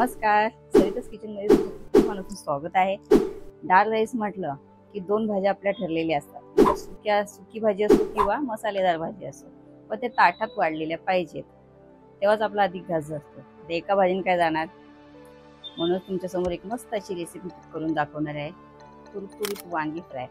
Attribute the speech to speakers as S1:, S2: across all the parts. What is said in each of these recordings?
S1: नमस्कार, सरिताज किचनमध्ये तुमचं खूप मनापासून स्वागत आहे। डाळ राईस म्हटलं की दोन भाज्या आपल्या ठरलेल्या असतात, सुकी भाजी असो किंवा मसालेदार भाजी असो, पण ते ताटात वाढलेल्या पाहिजेत, तेव्हाच आपला अधिक घास असतो। ते एका भाजीने काय जाणार, म्हणून तुमच्या समोर एक मस्त अशी रेसिपी करून दाखवणार आहे, कुरकुरीत वांगी फ्राय।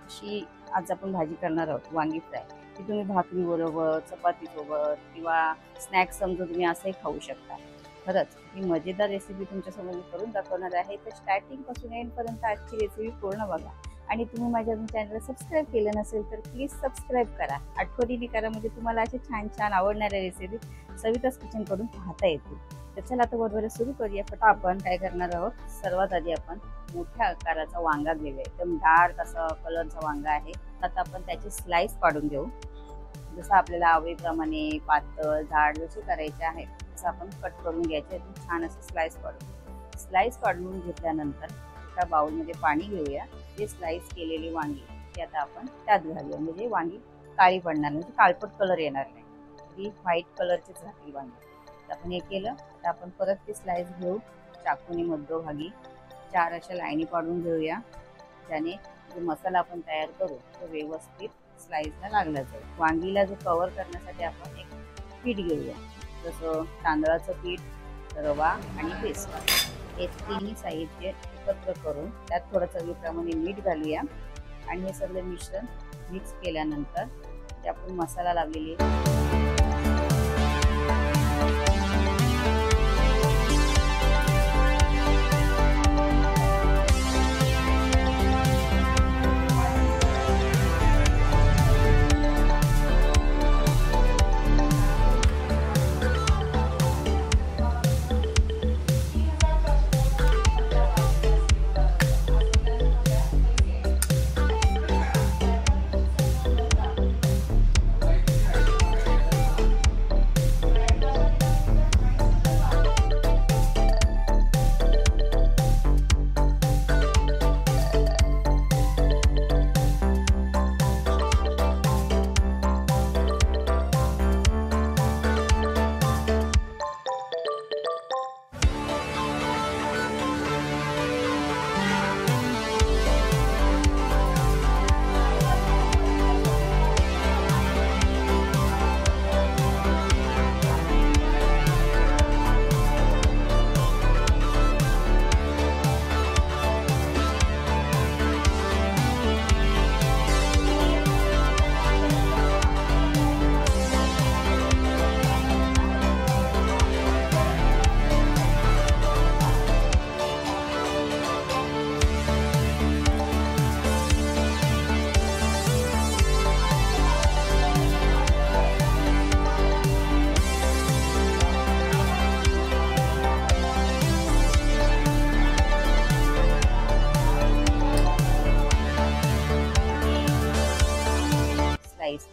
S1: अशी आज आपण भाजी करणार आहोत, वांगी फ्राय। ती तुम्ही भाकरी बरोबर, चपाती सोबत किंवा स्नॅक्स समजा तुम्ही असंही खाऊ शकता। खरंच ही मजेदार रेसिपी तुमच्यासमोर करून दाखवणार आहे, तर स्टार्टिंग पासून एंड पर्यंत आजची रेसिपी पूर्ण बघा। आणि तुम्ही माझ्या चॅनलला सबस्क्राईब केलं नसेल तर प्लीज सबस्क्राईब करा, आठवणीने करा, म्हणजे तुम्हाला असे छान छान आवडणाऱ्या रेसिपी सविताज किचन कडून पाहता येतील। तर चला आता बरोबर सुरू करूया। पण आपण काय करणार आहोत, सर्वात आधी आपण मोठ्या आकाराचा वांगा घेऊया, एकदम डार्क असा कलरचा वांगा आहे। आता आपण त्याची स्लाइस पाडून घेऊ, जसं आपल्याला आवडीप्रमाणे पातळ जाड जसे करायचे आहे तसं आपण कट करून घ्यायचे। छान असं स्लाइस काढून घेतल्यानंतर एका बाउलमध्ये पाणी घेऊया। जे स्लाइस केलेली वांगी ते आता आपण त्यात घालूया, म्हणजे वांगी काळी पडणार, म्हणजे काळपट कलर येणार नाही, ती व्हाईट कलरचीच राहतील वांगी। आपण हे केलं तर आपण परत ते स्लाइस घेऊ, चाकूने मध्यभागी 4 अशा लाईनी पाडून घेऊया, ज्याने जो मसाला आपण तयार करू तो व्यवस्थित स्लाइसला लागला जाईल। वांगीला जो कव्हर करण्यासाठी आपण एक पीठ घेऊया, जसं तांदळाचं पीठ, रवा आणि बेसन, हे तिन्ही साहित्य एकत्र करून त्यात थोडं चवीप्रमाणे मीठ घालूया। आणि हे सगळे मिश्रण मिक्स केल्यानंतर जे आपण मसाला लावलेली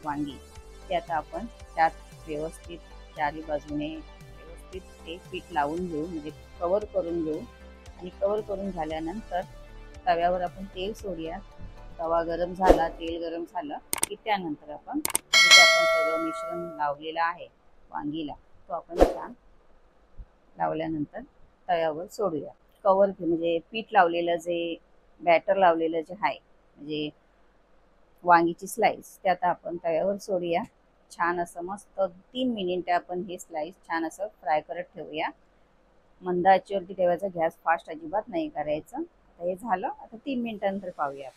S1: वांगी ते आता आपण त्यात व्यवस्थित चारी बाजूने व्यवस्थित ते पीठ लावून घेऊ, म्हणजे कव्हर करून घेऊ। आणि कव्हर करून झाल्यानंतर तव्यावर आपण तेल सोडूया। तवा गरम झाला, तेल गरम झालं की त्यानंतर आपण सगळं मिश्रण लावलेलं आहे वांगीला, तो आपण छान लावल्यानंतर तव्यावर सोडूया। कव्हर म्हणजे पीठ लावलेलं जे बॅटर लावलेलं जे आहे, म्हणजे वांगीची स्लाइस, ते आता आपण तव्यावर सोडूया। छान असं मस्त 3 मिनिटे आपण हे स्लाइस छान असं फ्राय करत ठेवूया। मंद आचेवरती ठेवायचा, गॅस फास्ट अजिबात नाही करायचं। आता हे झालं, आता 3 मिनिटांनंतर पाहूया।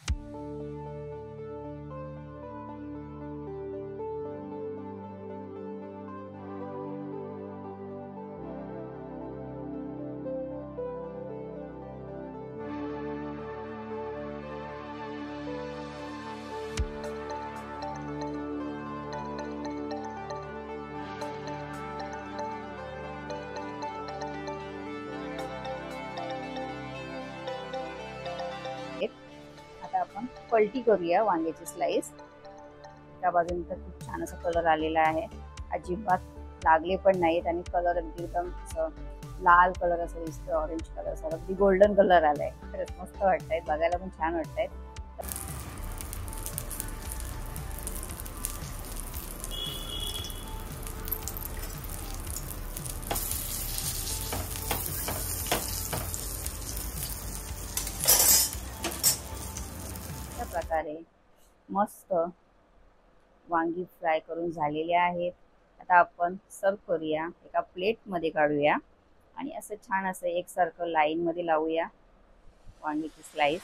S1: आता आपण पलटी करूया वांग्याची स्लाइस। त्या बाजूने तर खूप छान असा कलर आलेला आहे, अजिबात लागले पण नाहीत, आणि कलर एकदम असं लाल कलर असं दिसतं, ऑरेंज कलर असं अगदी गोल्डन कलर आलाय। खरंच मस्त वाटतंय, बघायला पण छान वाटतंय। प्रकारे मस्त वांगी फ्राय करून झालेले आहेत. आता आपण सर्व करूया, एका प्लेटमध्ये काढूया आणि असं छान असं एकसारखं लाईनमध्ये लावूया वांगीची स्लाइस.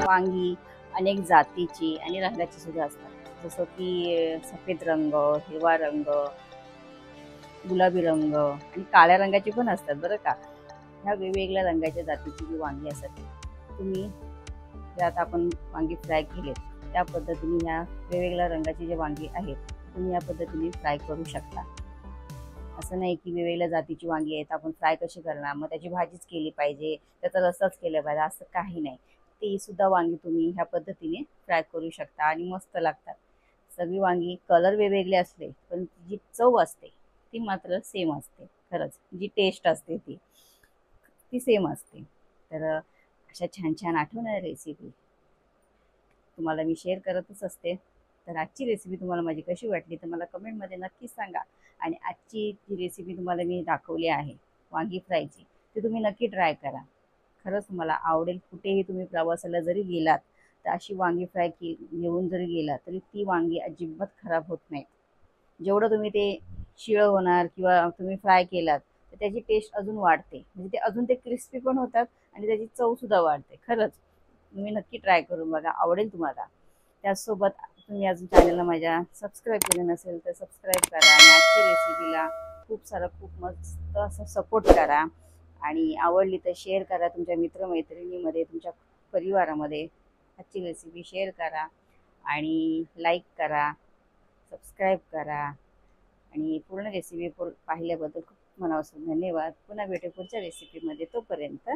S1: वांगी अनेक जातीची आणि रंगाची सुद्धा असतात, जसं की सफेद रंग, हिरवा रंग, गुलाबी रंग आणि काळ्या रंगाची पण असतात बरं का. ह्या वेगवेगळ्या रंगाच्या जातीची जी वांगी असतात, तुम्ही ज्यात आपण वांगी फ्राय केले त्या पद्धतीने ह्या वेगवेगळ्या रंगाची जे वांगी आहेत तुम्ही या पद्धतीने फ्राय करू शकता. असं नाही की वेगवेगळ्या जातीची वांगी आहेत आपण फ्राय कशी करणार, मग त्याची भाजीच केली पाहिजे, त्याचा रस्साच केला पाहिजे, असं काही नाही. ती सुद्धा वांगी तुम्ही ह्या पद्धतीने फ्राय करू शकता आणि मस्त लागतात. सगळी वांगी कलर वेगवेगळे असले पण जी चव असते ती मात्र सेम असते. खरंच जी टेस्ट असते ती सेम असते. तर अशा छान छान आठवणाऱ्या रेसिपी तुम्हाला मी शेअर करतच असते. तर आजची रेसिपी तुम्हाला माझी कशी वाटली तर मला कमेंटमध्ये नक्कीच सांगा. आणि आजची जी रेसिपी तुम्हाला मी दाखवली आहे वांगी फ्रायची, ती तुम्ही नक्की ट्राय करा. खरंच तुम्हाला आवडेल. कुठेही तुम्ही प्रवासाला जरी गेलात तर अशी वांगी फ्राय घेऊन जरी गेलात तरी ती वांगी अजिबात खराब होत नाहीत. जेवढं तुम्ही ते शिळं होणार किंवा तुम्ही फ्राय केलात तर त्याची टेस्ट अजून वाढते, म्हणजे ते अजून ते क्रिस्पी पण होतात आणि त्याची चवसुद्धा वाढते. खरंच तुम्ही नक्की ट्राय करून बघा, आवडेल तुम्हाला. त्याचसोबत तुम्ही अजून चॅनलला माझ्या सबस्क्राईब केलं नसेल तर सबस्क्राईब करा आणि आजच्या रेसिपीला खूप मस्त असं सपोर्ट करा. आणि आवडली तर शेअर करा तुमच्या मित्रमैत्रिणीमध्ये, तुमच्या परिवारामध्ये आजची रेसिपी शेअर करा आणि लाईक करा, सबस्क्राईब करा. आणि पूर्ण रेसिपी पाहिल्याबद्दल खूप मनापासून धन्यवाद. पुन्हा भेटू पुढच्या रेसिपीमध्ये. तोपर्यंत